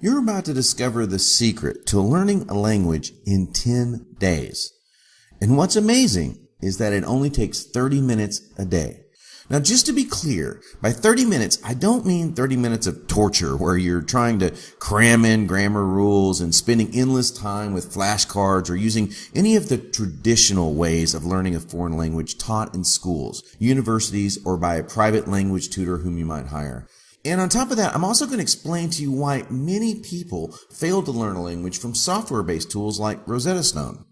You're about to discover the secret to learning a language in 10 days. And what's amazing is that it only takes 30 minutes a day. Now, just to be clear, by 30 minutes, I don't mean 30 minutes of torture where you're trying to cram in grammar rules and spending endless time with flashcards or using any of the traditional ways of learning a foreign language taught in schools, universities, or by a private language tutor whom you might hire. And on top of that, I'm also going to explain to you why many people fail to learn a language from software-based tools like Rosetta Stone.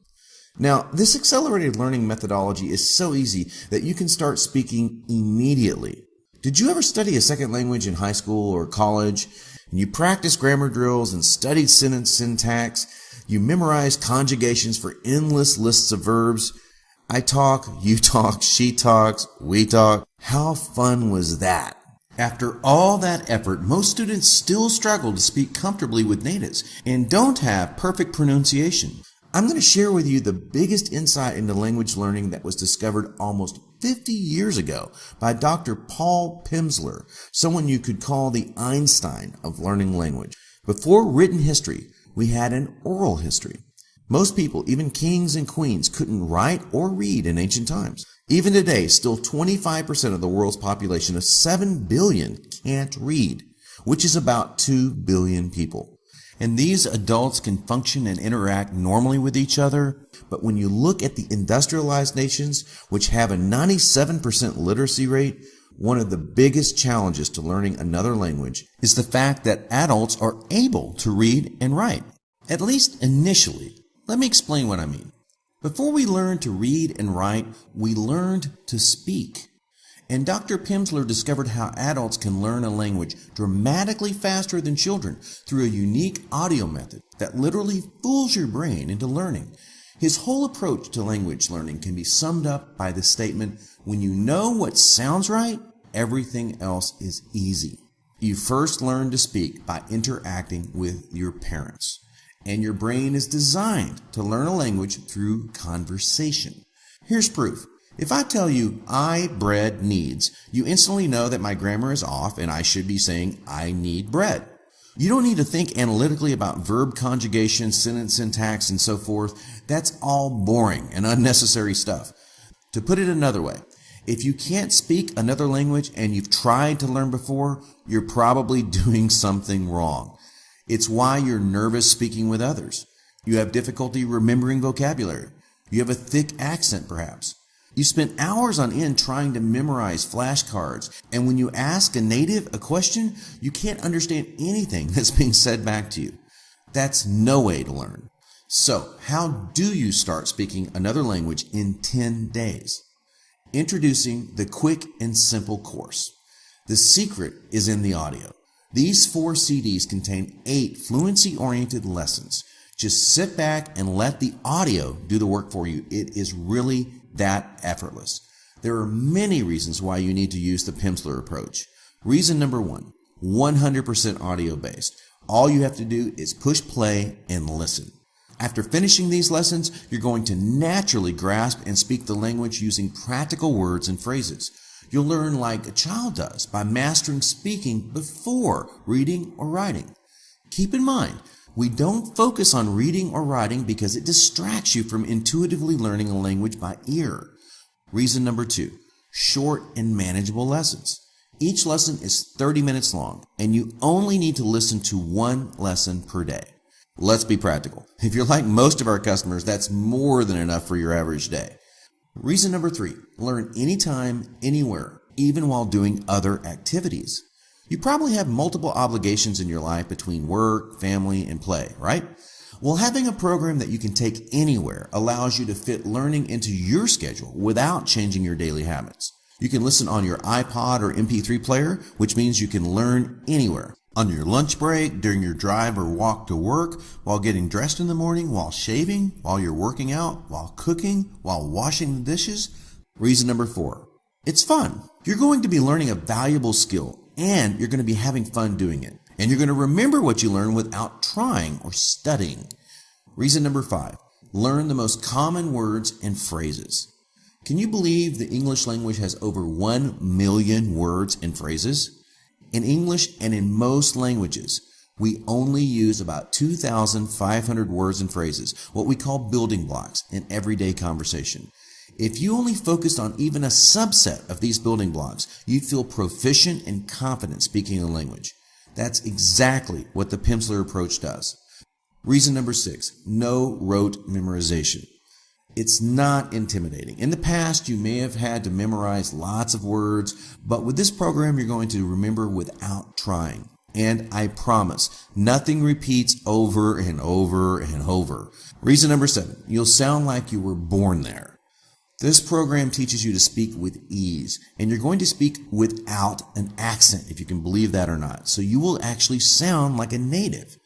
Now, this accelerated learning methodology is so easy that you can start speaking immediately. Did you ever study a second language in high school or college? And you practiced grammar drills and studied sentence syntax. You memorized conjugations for endless lists of verbs. I talk, you talk, she talks, we talk. How fun was that? After all that effort, most students still struggle to speak comfortably with natives and don't have perfect pronunciation. I'm going to share with you the biggest insight into language learning that was discovered almost 50 years ago by Dr. Paul Pimsleur, someone you could call the Einstein of learning language. Before written history, we had an oral history. Most people, even kings and queens, couldn't write or read in ancient times. Even today, still 25% of the world's population of 7 billion can't read, which is about 2 billion people. And these adults can function and interact normally with each other. But when you look at the industrialized nations, which have a 97% literacy rate, one of the biggest challenges to learning another language is the fact that adults are able to read and write, at least initially. Let me explain what I mean. Before we learned to read and write, we learned to speak. And Dr. Pimsleur discovered how adults can learn a language dramatically faster than children through a unique audio method that literally fools your brain into learning. His whole approach to language learning can be summed up by the statement, when you know what sounds right, everything else is easy. You first learn to speak by interacting with your parents. And your brain is designed to learn a language through conversation. Here's proof. If I tell you, I bread needs, you instantly know that my grammar is off and I should be saying, I need bread. You don't need to think analytically about verb conjugation, sentence syntax, and so forth. That's all boring and unnecessary stuff. To put it another way, if you can't speak another language and you've tried to learn before, you're probably doing something wrong. It's why you're nervous speaking with others. You have difficulty remembering vocabulary. You have a thick accent, perhaps. You spent hours on end trying to memorize flashcards, and when you ask a native a question, you can't understand anything that's being said back to you. That's no way to learn. So, how do you start speaking another language in 10 days? Introducing the Quick and Simple course. The secret is in the audio. These 4 CDs contain 8 fluency-oriented lessons. Just sit back and let the audio do the work for you. It is really that effortless. There are many reasons why you need to use the Pimsleur approach. Reason number 1, 100% audio based. All you have to do is push play and listen. After finishing these lessons, you're going to naturally grasp and speak the language using practical words and phrases. You'll learn like a child does by mastering speaking before reading or writing. Keep in mind, we don't focus on reading or writing because it distracts you from intuitively learning a language by ear. Reason number 2, short and manageable lessons. Each lesson is 30 minutes long, and you only need to listen to 1 lesson per day. Let's be practical. If you're like most of our customers, that's more than enough for your average day. Reason number 3, learn anytime, anywhere, even while doing other activities. You probably have multiple obligations in your life between work, family, and play, right? Well, having a program that you can take anywhere allows you to fit learning into your schedule without changing your daily habits. You can listen on your iPod or MP3 player, which means you can learn anywhere. On your lunch break, during your drive or walk to work, while getting dressed in the morning, while shaving, while you're working out, while cooking, while washing the dishes. Reason number 4, it's fun. You're going to be learning a valuable skill, and you're going to be having fun doing it. And you're going to remember what you learn without trying or studying. Reason number 5, learn the most common words and phrases. Can you believe the English language has over 1 million words and phrases? In English and in most languages, We only use about 2,500 words and phrases, what we call building blocks, in everyday conversation. If you only focused on even a subset of these building blocks, you'd feel proficient and confident speaking the language. That's exactly what the Pimsleur approach does. Reason number 6, no rote memorization. It's not intimidating. In the past, you may have had to memorize lots of words, but with this program, you're going to remember without trying. And I promise, nothing repeats over and over and over. Reason number 7, you'll sound like you were born there. This program teaches you to speak with ease, and you're going to speak without an accent, if you can believe that or not. So you will actually sound like a native.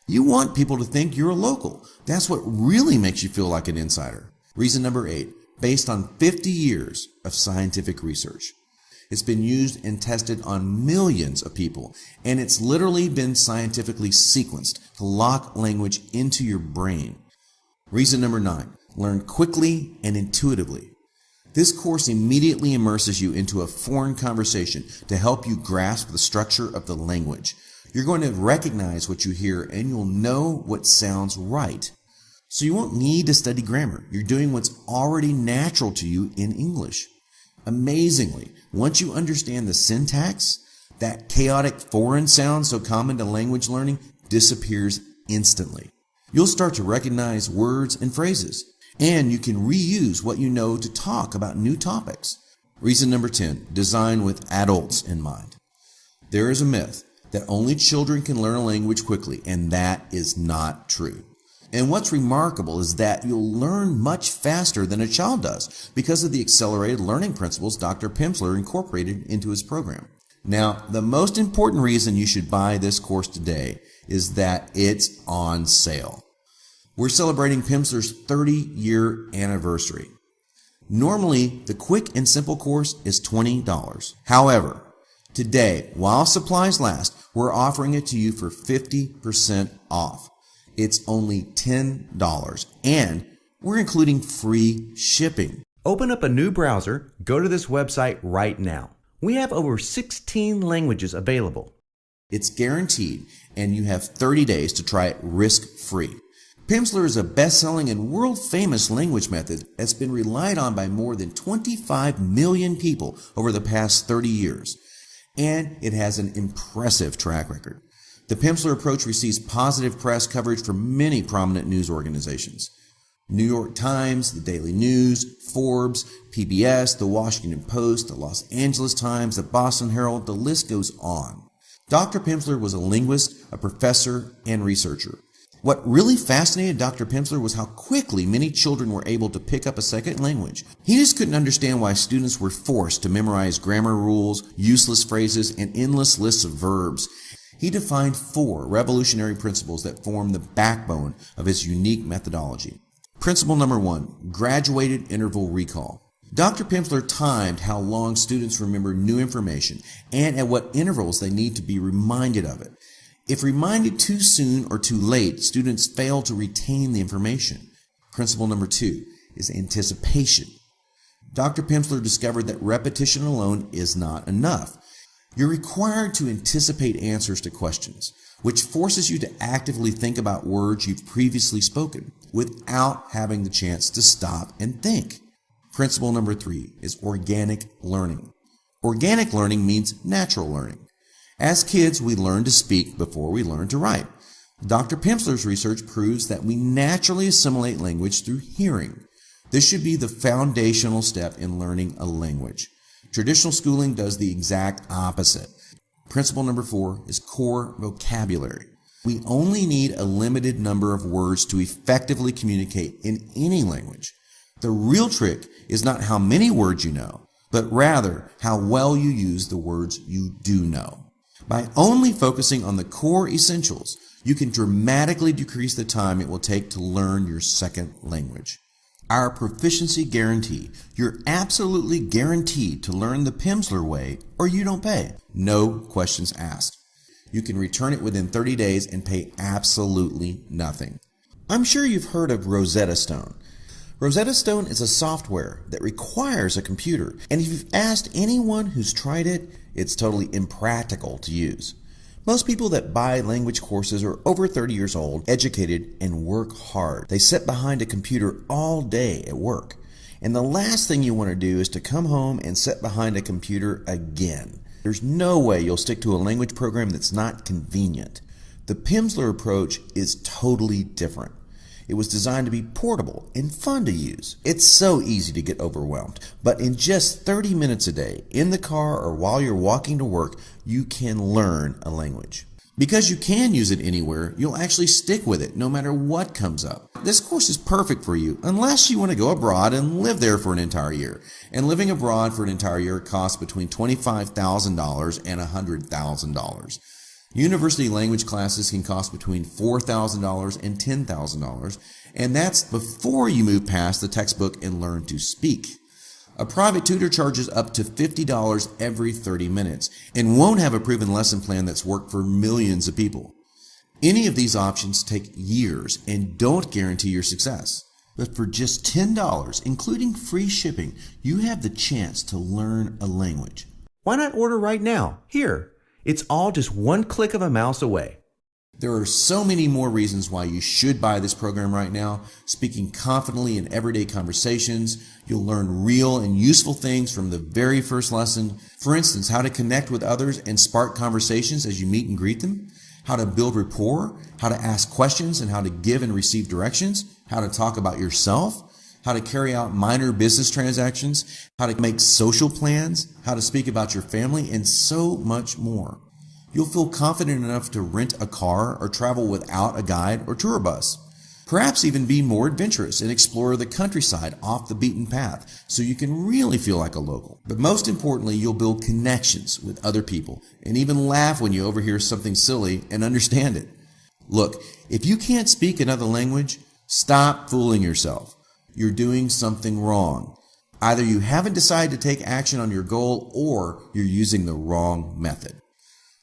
You want people to think you're a local. That's what really makes you feel like an insider. Reason number 8, based on 50 years of scientific research. It's been used and tested on millions of people, and it's literally been scientifically sequenced to lock language into your brain. Reason number 9, learn quickly and intuitively. This course immediately immerses you into a foreign conversation to help you grasp the structure of the language. You're going to recognize what you hear, and you'll know what sounds right. So you won't need to study grammar. You're doing what's already natural to you in English. Amazingly, once you understand the syntax, that chaotic foreign sound so common to language learning disappears instantly. You'll start to recognize words and phrases, and you can reuse what you know to talk about new topics. Reason number 10, design with adults in mind. There is a myth that only children can learn a language quickly, and that is not true. And what's remarkable is that you'll learn much faster than a child does because of the accelerated learning principles Dr. Pimsleur incorporated into his program. Now, the most important reason you should buy this course today is that it's on sale. We're celebrating Pimsleur's 30-year anniversary. Normally, the quick and simple course is $20. However, today, while supplies last, we're offering it to you for 50% off. It's only $10, and we're including free shipping. Open up a new browser, go to this website right now. We have over 16 languages available. It's guaranteed, and you have 30 days to try it risk-free. Pimsleur is a best-selling and world-famous language method that's been relied on by more than 25 million people over the past 30 years, and it has an impressive track record. The Pimsleur approach receives positive press coverage from many prominent news organizations. New York Times, the Daily News, Forbes, PBS, the Washington Post, the Los Angeles Times, the Boston Herald, the list goes on. Dr. Pimsleur was a linguist, a professor, and researcher. What really fascinated Dr. Pimsleur was how quickly many children were able to pick up a second language. He just couldn't understand why students were forced to memorize grammar rules, useless phrases, and endless lists of verbs. He defined 4 revolutionary principles that form the backbone of his unique methodology. Principle number 1, graduated interval recall. Dr. Pimsleur timed how long students remember new information and at what intervals they need to be reminded of it. If reminded too soon or too late, students fail to retain the information. Principle number 2 is anticipation. Dr. Pimsleur discovered that repetition alone is not enough. You're required to anticipate answers to questions, which forces you to actively think about words you've previously spoken without having the chance to stop and think. Principle number 3 is organic learning. Organic learning means natural learning. As kids, we learn to speak before we learn to write. Dr. Pimsleur's research proves that we naturally assimilate language through hearing. This should be the foundational step in learning a language. Traditional schooling does the exact opposite. Principle number 4 is core vocabulary. We only need a limited number of words to effectively communicate in any language. The real trick is not how many words you know, but rather how well you use the words you do know. By only focusing on the core essentials, you can dramatically decrease the time it will take to learn your second language. Our proficiency guarantee. You're absolutely guaranteed to learn the Pimsleur way or you don't pay. No questions asked. You can return it within 30 days and pay absolutely nothing. I'm sure you've heard of Rosetta Stone. Rosetta Stone is a software that requires a computer, and if you've asked anyone who's tried it, it's totally impractical to use. Most people that buy language courses are over 30 years old, educated, and work hard. They sit behind a computer all day at work. And the last thing you want to do is to come home and sit behind a computer again. There's no way you'll stick to a language program that's not convenient. The Pimsleur approach is totally different. It was designed to be portable and fun to use. It's so easy to get overwhelmed, but in just 30 minutes a day, in the car or while you're walking to work, you can learn a language. Because you can use it anywhere, you'll actually stick with it no matter what comes up. This course is perfect for you unless you want to go abroad and live there for an entire year. And living abroad for an entire year costs between $25,000 and $100,000. University language classes can cost between $4,000 and $10,000, and that's before you move past the textbook and learn to speak. A private tutor charges up to $50 every 30 minutes and won't have a proven lesson plan that's worked for millions of people. Any of these options take years and don't guarantee your success. But for just $10, including free shipping, you have the chance to learn a language. Why not order right now? Here. It's all just one click of a mouse away. There are so many more reasons why you should buy this program right now. Speaking confidently in everyday conversations, you'll learn real and useful things from the very first lesson. For instance, how to connect with others and spark conversations as you meet and greet them, how to build rapport, how to ask questions and how to give and receive directions, how to talk about yourself, how to carry out minor business transactions, how to make social plans, how to speak about your family, and so much more. You'll feel confident enough to rent a car or travel without a guide or tour bus. Perhaps even be more adventurous and explore the countryside off the beaten path so you can really feel like a local. But most importantly, you'll build connections with other people and even laugh when you overhear something silly and understand it. Look, if you can't speak another language, stop fooling yourself. You're doing something wrong. Either you haven't decided to take action on your goal or you're using the wrong method.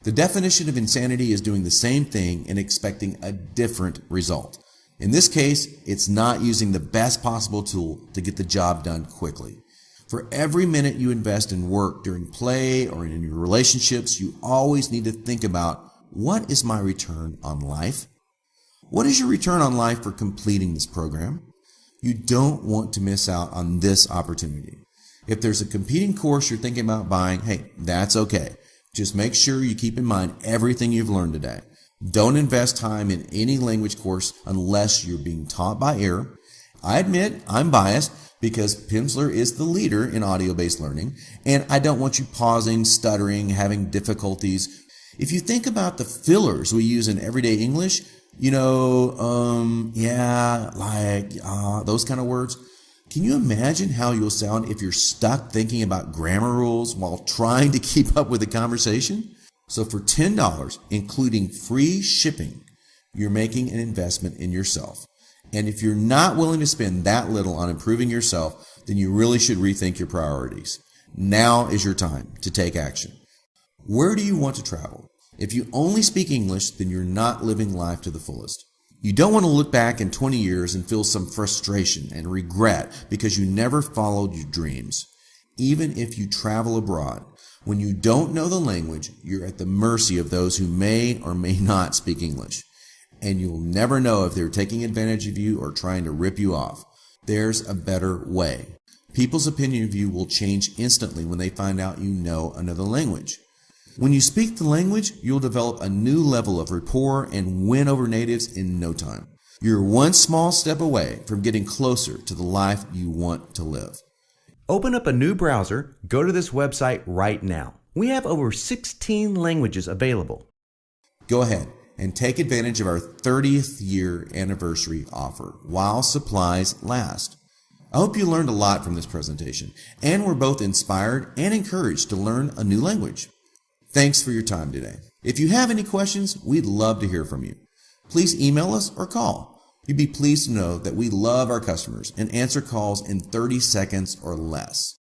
The definition of insanity is doing the same thing and expecting a different result. In this case, it's not using the best possible tool to get the job done quickly. For every minute you invest in work during play or in your relationships, you always need to think about, what is my return on life? What is your return on life for completing this program? You don't want to miss out on this opportunity. If there's a competing course you're thinking about buying, hey, that's okay. Just make sure you keep in mind everything you've learned today. Don't invest time in any language course unless you're being taught by ear. I admit I'm biased because Pimsleur is the leader in audio-based learning, and I don't want you pausing, stuttering, having difficulties. If you think about the fillers we use in everyday English, those kind of words. Can you imagine how you'll sound if you're stuck thinking about grammar rules while trying to keep up with the conversation? So for $10, including free shipping, you're making an investment in yourself. And if you're not willing to spend that little on improving yourself, then you really should rethink your priorities. Now is your time to take action. Where do you want to travel? If you only speak English, then you're not living life to the fullest. You don't want to look back in 20 years and feel some frustration and regret because you never followed your dreams. Even if you travel abroad, when you don't know the language, you're at the mercy of those who may or may not speak English. And you'll never know if they're taking advantage of you or trying to rip you off. There's a better way. People's opinion of you will change instantly when they find out you know another language. When you speak the language, you'll develop a new level of rapport and win over natives in no time. You're one small step away from getting closer to the life you want to live. Open up a new browser, go to this website right now. We have over 16 languages available. Go ahead and take advantage of our 30th year anniversary offer while supplies last. I hope you learned a lot from this presentation and were both inspired and encouraged to learn a new language. Thanks for your time today. If you have any questions, we'd love to hear from you. Please email us or call. You'd be pleased to know that we love our customers and answer calls in 30 seconds or less.